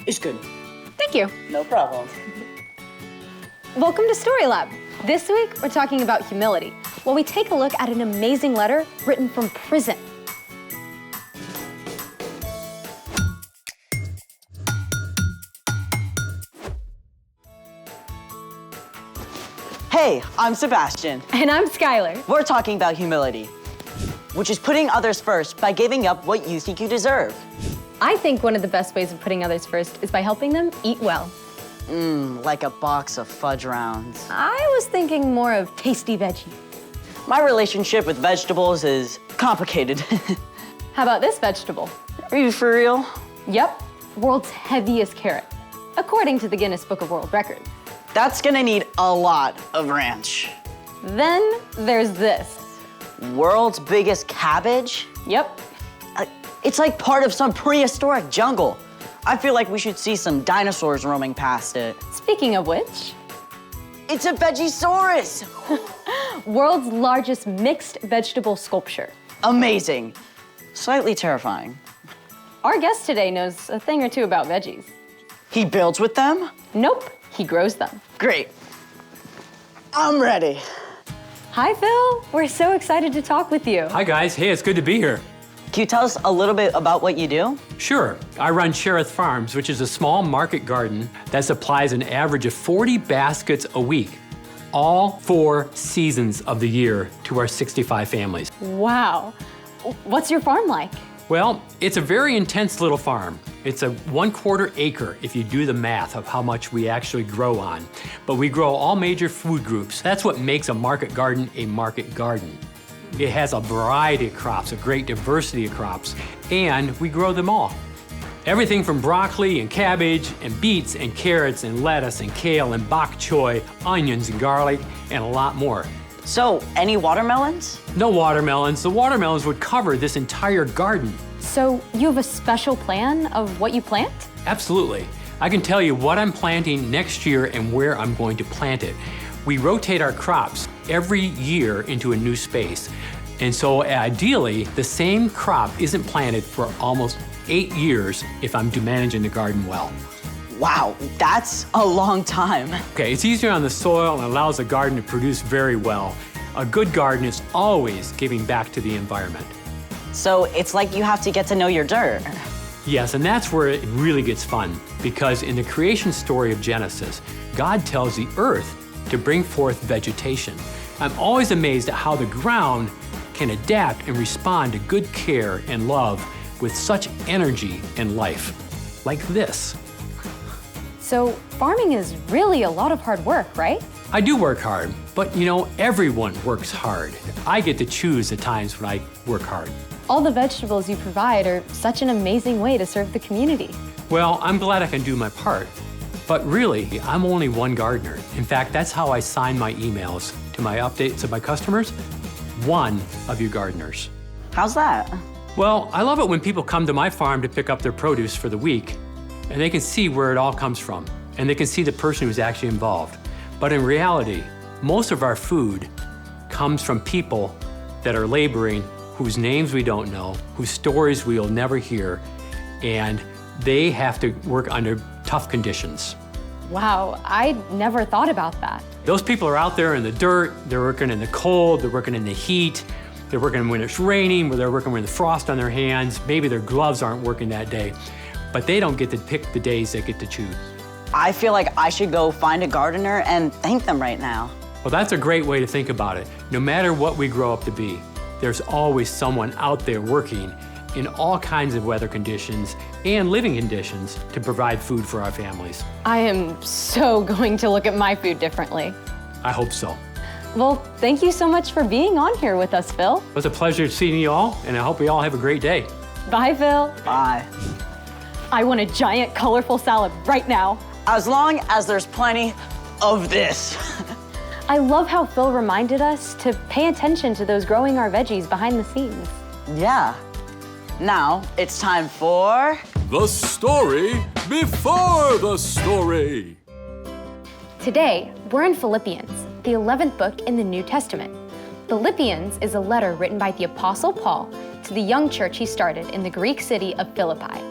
It's good. Thank you. No problem. Welcome to Story Lab. This week, we're talking about humility, while we take a look at an amazing letter written from prison. Hey, I'm Sebastian. And I'm Skylar. We're talking about humility, which is putting others first by giving up what you think you deserve. I think one of the best ways of putting others first is by helping them eat well. Like a box of fudge rounds. I was thinking more of tasty veggies. My relationship with vegetables is complicated. How about this vegetable? Are you for real? Yep, world's heaviest carrot, according to the Guinness Book of World Records. That's gonna need a lot of ranch. Then there's this. World's biggest cabbage? Yep. It's like part of some prehistoric jungle. I feel like we should see some dinosaurs roaming past it. Speaking of which, it's a Vegisaurus! world's largest mixed vegetable sculpture. Amazing. Slightly terrifying. Our guest today knows a thing or two about veggies. He builds with them? Nope, he grows them. Great. I'm ready. Hi, Phil. We're so excited to talk with you. Hi, guys. Hey, it's good to be here. Can you tell us a little bit about what you do? Sure. I run Sheriff Farms, which is a small market garden that supplies an average of 40 baskets a week, all 4 seasons of the year to our 65 families. Wow. What's your farm like? Well, it's a very intense little farm. It's a 1/4 acre if you do the math of how much we actually grow on. But we grow all major food groups. That's what makes a market garden a market garden. It has a variety of crops, a great diversity of crops, and we grow them all. Everything from broccoli and cabbage and beets and carrots and lettuce and kale and bok choy, onions and garlic, and a lot more. So, any watermelons? No watermelons. The watermelons would cover this entire garden. So you have a special plan of what you plant? Absolutely. I can tell you what I'm planting next year and where I'm going to plant it. We rotate our crops every year into a new space. And so ideally, the same crop isn't planted for almost 8 years if I'm managing the garden well. Wow, that's a long time. Okay, it's easier on the soil and allows the garden to produce very well. A good garden is always giving back to the environment. So it's like you have to get to know your dirt. Yes, and that's where it really gets fun, because in the creation story of Genesis, God tells the earth to bring forth vegetation. I'm always amazed at how the ground can adapt and respond to good care and love with such energy and life, like this. So farming is really a lot of hard work, right? I do work hard, but you know, everyone works hard. I get to choose the times when I work hard. All the vegetables you provide are such an amazing way to serve the community. Well, I'm glad I can do my part. But really, I'm only one gardener. In fact, that's how I sign my emails to my updates of my customers. One of you gardeners. How's that? Well, I love it when people come to my farm to pick up their produce for the week, and they can see where it all comes from, and they can see the person who's actually involved. But in reality, most of our food comes from people that are laboring, whose names we don't know, whose stories we'll never hear, and they have to work under tough conditions. Wow, I never thought about that. Those people are out there in the dirt, they're working in the cold, they're working in the heat, they're working when it's raining, they're working with the frost on their hands, maybe their gloves aren't working that day, but they don't get to pick the days they get to choose. I feel like I should go find a gardener and thank them right now. Well, that's a great way to think about it. No matter what we grow up to be, there's always someone out there working in all kinds of weather conditions and living conditions to provide food for our families. I am so going to look at my food differently. I hope so. Well, thank you so much for being on here with us, Phil. It was a pleasure seeing you all, and I hope you all have a great day. Bye, Phil. Bye. I want a giant, colorful salad right now. As long as there's plenty of this. I love how Phil reminded us to pay attention to those growing our veggies behind the scenes. Yeah. Now, it's time for... The story before the story. Today, we're in Philippians, the 11th book in the New Testament. Philippians is a letter written by the Apostle Paul to the young church he started in the Greek city of Philippi.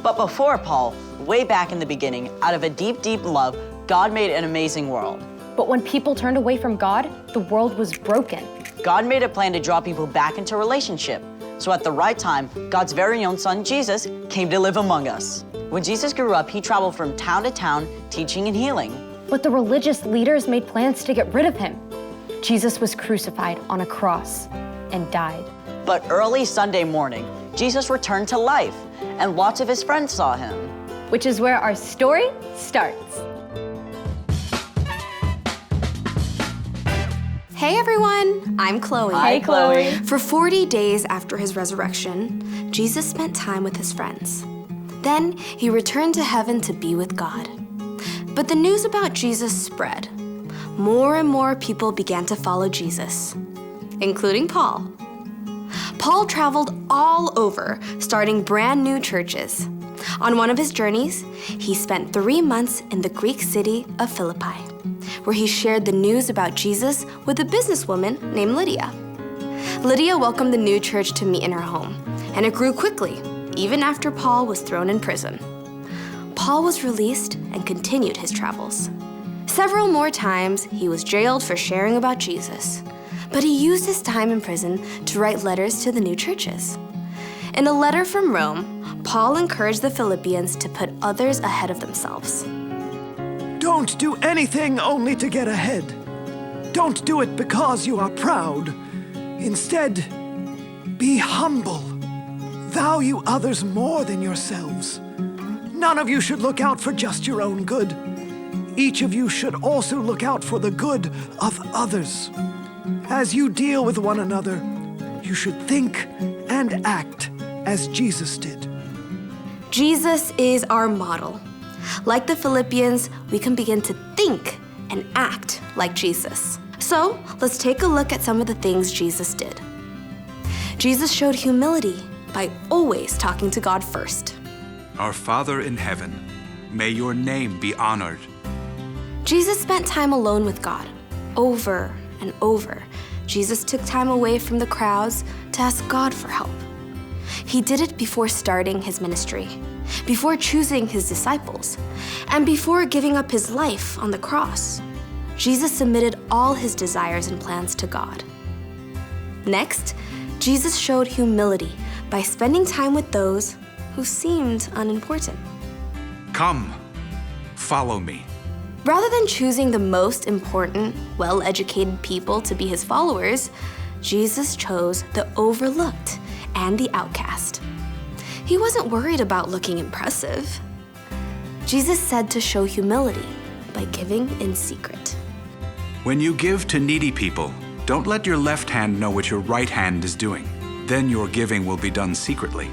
But before Paul, way back in the beginning, out of a deep, deep love, God made an amazing world. But when people turned away from God, the world was broken. God made a plan to draw people back into relationship. So at the right time, God's very own son, Jesus, came to live among us. When Jesus grew up, he traveled from town to town, teaching and healing. But the religious leaders made plans to get rid of him. Jesus was crucified on a cross and died. But early Sunday morning, Jesus returned to life, and lots of his friends saw him. Which is where our story starts. Hey everyone, I'm Chloe. Hi, Chloe. For 40 days after his resurrection, Jesus spent time with his friends. Then he returned to heaven to be with God. But the news about Jesus spread. More and more people began to follow Jesus, including Paul. Paul traveled all over, starting brand new churches. On one of his journeys, he spent 3 months in the Greek city of Philippi, where he shared the news about Jesus with a businesswoman named Lydia. Lydia welcomed the new church to meet in her home, and it grew quickly, even after Paul was thrown in prison. Paul was released and continued his travels. Several more times, he was jailed for sharing about Jesus, but he used his time in prison to write letters to the new churches. In a letter from Rome, Paul encouraged the Philippians to put others ahead of themselves. Don't do anything only to get ahead. Don't do it because you are proud. Instead, be humble. Value others more than yourselves. None of you should look out for just your own good. Each of you should also look out for the good of others. As you deal with one another, you should think and act as Jesus did. Jesus is our model. Like the Philippians, we can begin to think and act like Jesus. So let's take a look at some of the things Jesus did. Jesus showed humility by always talking to God first. Our Father in heaven, may your name be honored. Jesus spent time alone with God, over and over. Jesus took time away from the crowds to ask God for help. He did it before starting his ministry, before choosing his disciples, and before giving up his life on the cross. Jesus submitted all his desires and plans to God. Next, Jesus showed humility by spending time with those who seemed unimportant. Come, follow me. Rather than choosing the most important, well-educated people to be his followers, Jesus chose the overlooked and the outcast. He wasn't worried about looking impressive. Jesus said to show humility by giving in secret. When you give to needy people, don't let your left hand know what your right hand is doing. Then your giving will be done secretly.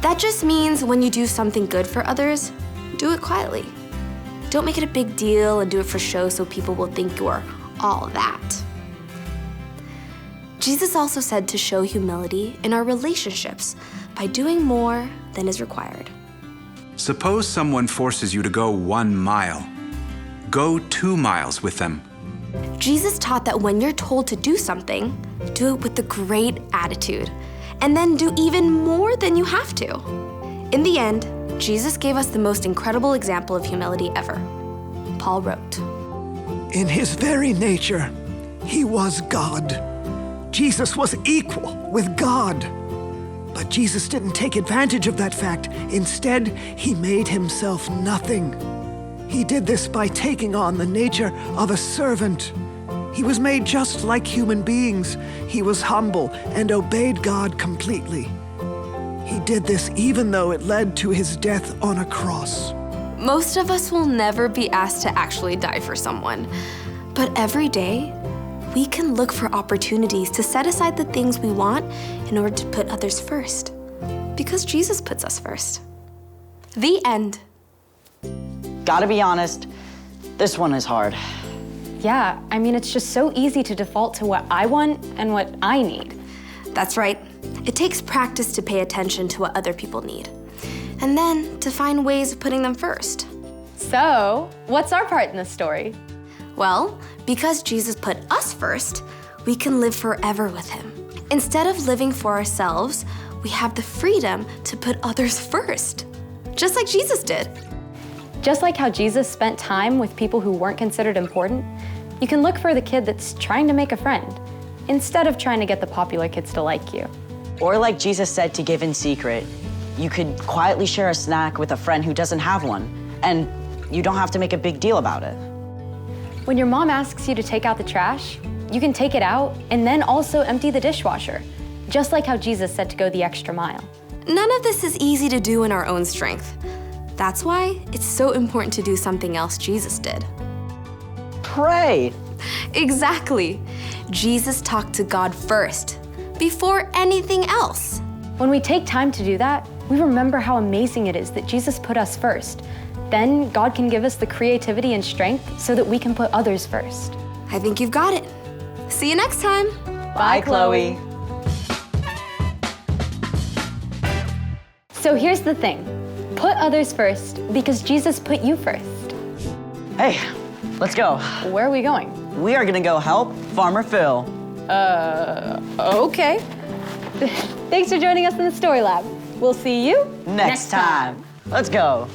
That just means when you do something good for others, do it quietly. Don't make it a big deal and do it for show so people will think you're all that. Jesus also said to show humility in our relationships by doing more than is required. Suppose someone forces you to go 1 mile. Go 2 miles with them. Jesus taught that when you're told to do something, do it with a great attitude, and then do even more than you have to. In the end, Jesus gave us the most incredible example of humility ever. Paul wrote, In his very nature, he was God. Jesus was equal with God. But Jesus didn't take advantage of that fact. Instead, he made himself nothing. He did this by taking on the nature of a servant. He was made just like human beings. He was humble and obeyed God completely. He did this even though it led to his death on a cross. most of us will never be asked to actually die for someone. But every day, we can look for opportunities to set aside the things we want in order to put others first. Because Jesus puts us first. The end. Gotta be honest, this one is hard. Yeah, I mean, it's just so easy to default to what I want and what I need. That's right. It takes practice to pay attention to what other people need. And then to find ways of putting them first. So, what's our part in this story? Well, because Jesus put us first, we can live forever with him. Instead of living for ourselves, we have the freedom to put others first. just like Jesus did. Just like how Jesus spent time with people who weren't considered important, you can look for the kid that's trying to make a friend, instead of trying to get the popular kids to like you. Or like Jesus said, to give in secret. You could quietly share a snack with a friend who doesn't have one, and you don't have to make a big deal about it. When your mom asks you to take out the trash, you can take it out and then also empty the dishwasher, just like how Jesus said to go the extra mile. None of this is easy to do in our own strength. That's why it's so important to do something else Jesus did. Pray. Exactly. Jesus talked to God first, before anything else. When we take time to do that, we remember how amazing it is that Jesus put us first. Then God can give us the creativity and strength so that we can put others first. I think you've got it. See you next time. Bye, Chloe. So here's the thing. Put others first because Jesus put you first. Hey, let's go. Where are we going? We are gonna go help Farmer Phil. Okay. Thanks for joining us in the Story Lab. We'll see you Next time. Let's go.